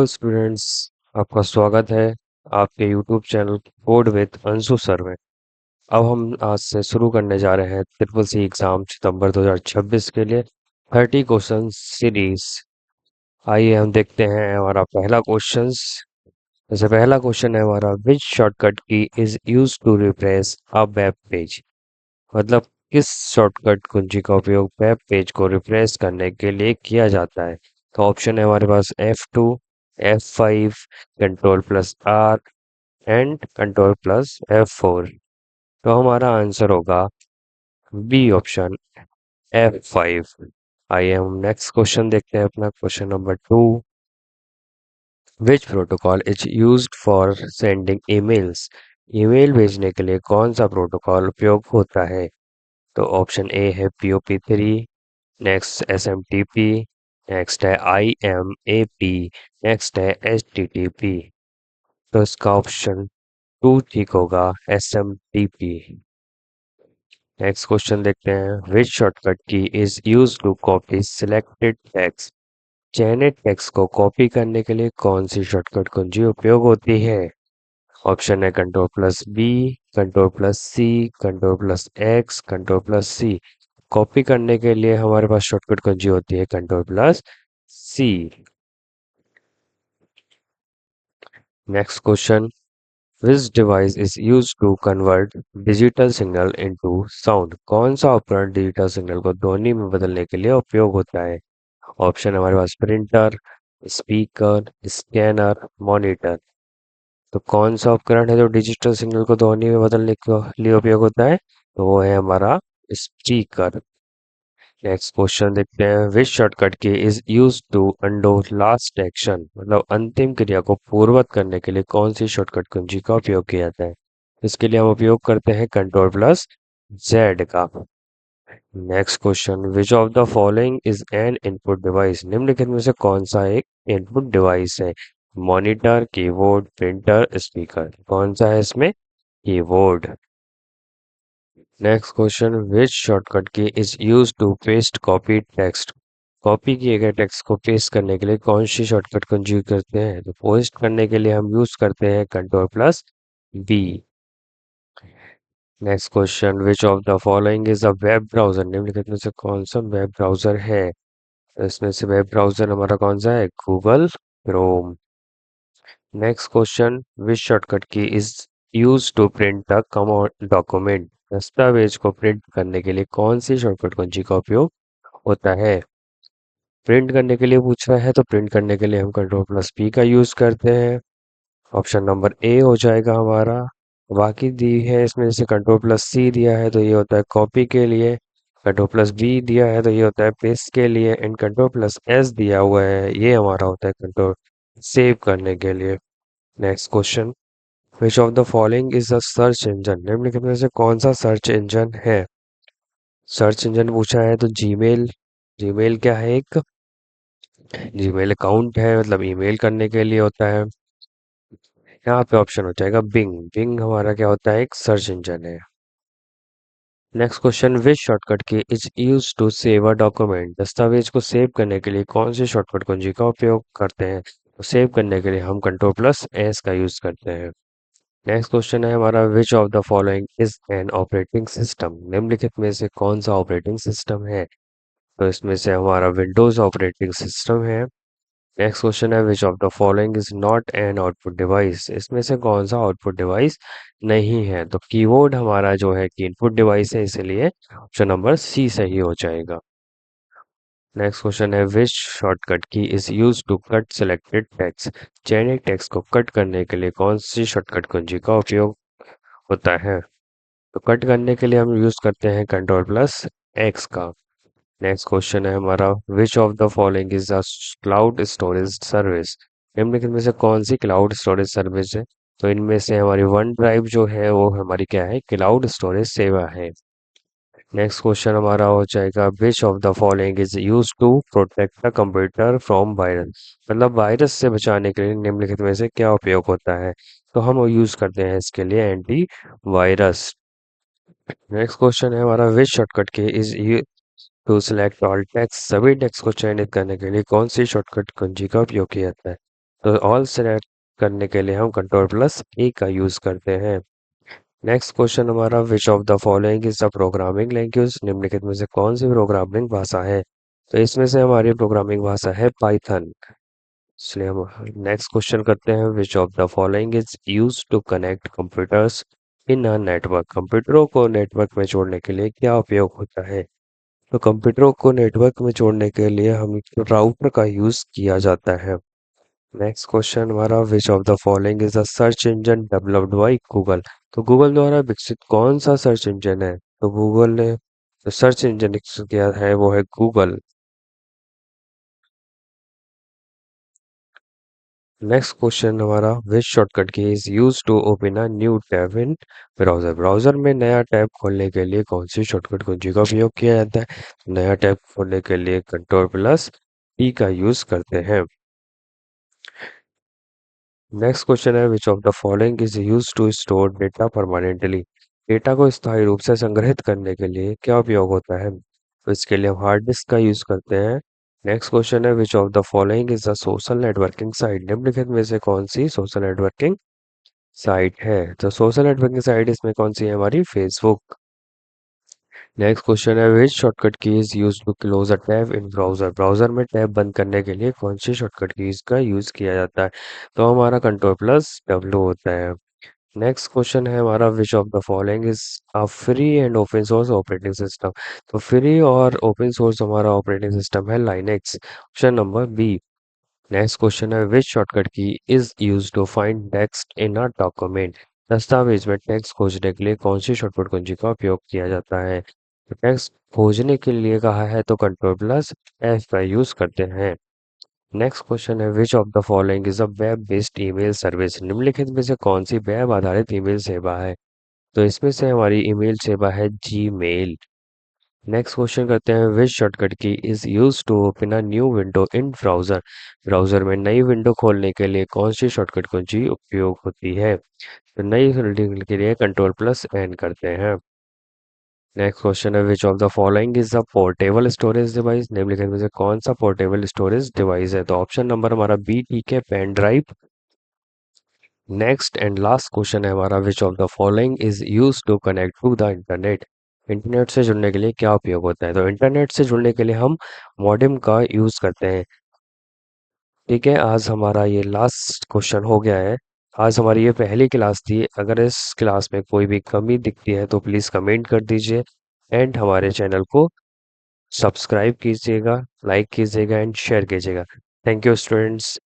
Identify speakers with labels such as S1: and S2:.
S1: Hello students, आपका स्वागत है आपके YouTube channel code with Anshu sir में। अब हम आज से शुरू करने जा रहे हैं ट्रिपल सी एग्जाम सितंबर 2026 के लिए 30 क्वेश्चन सीरीज। आइए हम देखते हैं हमारा पहला क्वेश्चन। जैसे पहला क्वेश्चन है हमारा, which shortcut key is use to replace a web page. मतलब किस शॉर्टकट कुंजी का उपयोग वेब पेज को रिप्लेस करने के लिए किया जाता है। तो ऑप्शन है हमारे पास F2, F5, कंट्रोल+R एंड कंट्रोल+F4। तो हमारा आंसर होगा बी ऑप्शन F5। आइए हम नेक्स्ट क्वेश्चन देखते हैं, अपना question number 2। Which protocol is used for sending emails. Email भेजने के लिए कौन सा प्रोटोकॉल उपयोग होता है। तो ऑप्शन ए है POP3, नेक्स्ट SMTP, नेक्स्ट है IMAP, नेक्स्ट है HTTP। तो इसका ऑप्शन 2 ठीक होगा, SMTP। नेक्स्ट क्वेश्चन देखते हैं, which shortcut key is use to copy selected text. चयनित टेक्स्ट को कॉपी करने के लिए कौन सी शॉर्टकट कुंजी उपयोग होती है। ऑप्शन है कंट्रोल+B, कंट्रोल+C, कंट्रोल+X, कंट्रोल+C। कॉपी करने के लिए हमारे पास शॉर्टकट कुंजी होती है control C. Next question, which device is use to convert digital signal into sound. कौन सा उपकरण डिजिटल सिग्नल को ध्वनि में बदलने के लिए उपयोग होता है। ऑप्शन हमारे पास प्रिंटर, स्पीकर, स्कैनर, मॉनिटर। तो कौन सा उपकरण है जो डिजिटल सिग्नल को ध्वनि में बदलने के लिए उपयोग होता है। तो वो है हमारा स्पीकर। नेक्स्ट क्वेश्चन देखते हैं, which shortcut key is use to undo last action. मतलब अंतिम क्रिया को पूर्ववत करने के लिए कौन सी शॉर्टकट कुंजी का उपयोग किया जाता है। इसके लिए हम उपयोग करते हैं कंट्रोल+Z का। Next question, which of the following is an input device. निम्नलिखित में से कौन सा एक इनपुट डिवाइस है। Monitor, keyboard, printer, speaker. कौन सा है इसमें, keyboard. Next question, which shortcut key is use to paste copy text. Copy किए गए टेक्स्ट को पेस्ट करने के लिए कौन सी शॉर्टकट का यूज करते हैं। तो पेस्ट करने के लिए हम यूज करते हैं control B. Next question, which of the following is a web browser. निम्नलिखित में से कौन सा वेब ब्राउजर है। तो इसमें से वेब ब्राउजर हमारा कौन सा है, Google Chrome. Next question, which shortcut key is use to print the document. दस्तावेज को प्रिंट करने के लिए कौन सी शॉर्टकट कुंजी का उपयोग होता है। प्रिंट करने के लिए पूछ रहा है, तो प्रिंट करने के लिए हम कंट्रोल+P का यूज करते हैं। ऑप्शन नंबर ए हो जाएगा हमारा। बाकी दी है इसमें, जैसे कंट्रोल+C दिया है तो ये होता है कॉपी के लिए, कंट्रोल+B दिया है तो ये होता है पेस्ट के लिए, एंड कंट्रोल+S दिया हुआ है ये हमारा होता है कंट्रोल सेव करने के लिए। Next question, which of the following is a search engine. निम्नलिखित में से कौन सा सर्च इंजन है। सर्च इंजन पूछा है तो जीमेल। जीमेल क्या है, एक जीमेल अकाउंट है, मतलब ईमेल करने के लिए होता है। यहाँ पे ऑप्शन हो जाएगा बिंग। बिंग हमारा क्या होता है, एक सर्च इंजन है। Next question, which shortcut key is use to save a document. दस्तावेज को सेव करने के लिए कौन सी शॉर्टकट कुंजी का उपयोग करते हैं। तो सेव करने के लिए हम कंट्रोल+S का यूज करते हैं। नेक्स्ट क्वेश्चन है हमारा, which of the following is an operating system. निम्नलिखित में से कौन सा ऑपरेटिंग सिस्टम है। तो इसमें से हमारा विंडोज ऑपरेटिंग सिस्टम है। नेक्स्ट क्वेश्चन है, which of the following is not an output device. इसमें से कौन सा आउटपुट डिवाइस नहीं है। तो कीबोर्ड हमारा जो है कि इनपुट डिवाइस है, इसलिए ऑप्शन नंबर सी सही हो जाएगा। नेक्स्ट क्वेश्चन है, which shortcut key is use to cut selected text. चयनित टेक्स्ट को कट करने के लिए कौन सी शॉर्टकट कुंजी का उपयोग होता है। तो कट करने के लिए हम यूज करते हैं कंट्रोल+X का। नेक्स्ट क्वेश्चन है हमारा, which of the following is a cloud storage service. निम्नलिखित में से कौन सी क्लाउड स्टोरेज सर्विस है। तो इनमें से हमारी वन ड्राइव जो है वो हमारी क्या है, क्लाउड स्टोरेज सेवा है। नेक्स्ट क्वेश्चन हमारा हो जाएगा, which of the following is use to protect the computer from virus. मतलब वायरस से बचाने के लिए निम्नलिखित में से क्या उपयोग होता है। तो हम यूज करते हैं इसके लिए एंटी वायरस। नेक्स्ट क्वेश्चन है हमारा, which shortcut key is to select all text. सभी टेक्स्ट को चयनित करने के लिए कौन सी शॉर्टकट कुंजी का उपयोग किया जाता है। तो ऑल सेलेक्ट करने के लिए हम कंट्रोल प्लस ए का यूज करते हैं। नेक्स्ट क्वेश्चन हमारा, which of the following is the programming language, निम्नलिखित में से कौन सी प्रोग्रामिंग भाषा है? तो इसमें से हमारी प्रोग्रामिंग भाषा है पाइथन। इसलिए हम नेक्स्ट क्वेश्चन करते हैं, which of the following is use to connect computers in a network, कंप्यूटरों को नेटवर्क में जोड़ने के लिए क्या उपयोग होता है? तो कंप्यूटरों को नेटवर्क में जोड़ने के लिए हम राउटर का यूज किया जाता है। नेक्स्ट क्वेश्चन हमारा, which of the following is the search engine developed by Google, तो गूगल द्वारा विकसित कौन सा सर्च इंजन है? तो गूगल ने जो सर्च इंजन विकसित किया है वो है गूगल। नेक्स्ट क्वेश्चन हमारा, which shortcut key is use to open a new tab in browser, browser में नया टैब खोलने के लिए कौन सी शॉर्टकट कुंजी का उपयोग किया जाता है? नया टैब खोलने के लिए कंट्रोल प्लस ई का यूज करते हैं। नेक्स्ट क्वेश्चन है, which of the following is use to store data permanently, data को स्थायी रूप से संग्रहित करने के लिए क्या उपयोग होता है? तो इसके लिए हम हार्ड डिस्क का यूज करते हैं। नेक्स्ट क्वेश्चन है, which of the following is the social networking site, निम्नलिखित में से कौन सी सोशल नेटवर्किंग साइट है? तो सोशल नेटवर्किंग साइट इसमें कौन सी है? हमारी फेसबुक। नेक्स्ट क्वेश्चन है, which shortcut key is use to close a tab in browser, browser में टैब बंद करने के लिए कौन सी शॉर्टकट कीज का यूज किया जाता है? तो हमारा कंट्रोल प्लस डब्ल्यू होता है। नेक्स्ट क्वेश्चन है हमारा, which of the following is a free and open source operating system, तो फ्री और ओपन सोर्स हमारा ऑपरेटिंग सिस्टम है Linux, option number B. Next question है, which shortcut key is use to find text in a document, दस्तावेज में text खोजने के लिए कौन सी शॉर्टकट कुंजी का उपयोग किया जाता है? तो टेक्स्ट खोजने के लिए कहा है तो कंट्रोल प्लस एफ का यूज करते हैं। नेक्स्ट क्वेश्चन है, which of the following is a web based email service, निम्नलिखित में से कौन सी वेब आधारित ईमेल सेवा है? तो इसमें से हमारी ईमेल सेवा है जीमेल। नेक्स्ट क्वेश्चन करते हैं, which shortcut key is use to open a new window in browser, browser में नई विंडो खोलने के लिए कौन सी शॉर्टकट कुंजी उपयोग होती है? तो नई विंडो के लिए कंट्रोल प्लस एन करते हैं। नेक्स्ट क्वेश्चन है, which of the following is a portable storage device, निम्नलिखित में से कौन सा पोर्टेबल स्टोरेज डिवाइस है? तो ऑप्शन नंबर हमारा बी ठीक है, pen drive. Next and last question है हमारा, which of the following is use to connect to the internet, internet से जुड़ने के लिए क्या उपयोग होता है? तो इंटरनेट से जुड़ने के लिए हम मॉडेम का यूज करते हैं। ठीक है, आज हमारा ये लास्ट क्वेश्चन हो गया है। आज हमारी ये पहली क्लास थी, अगर इस क्लास में कोई भी कमी दिखती है तो प्लीज़ कमेंट कर दीजिए एंड हमारे चैनल को सब्सक्राइब कीजिएगा, लाइक कीजिएगा एंड शेयर कीजिएगा। Thank you students.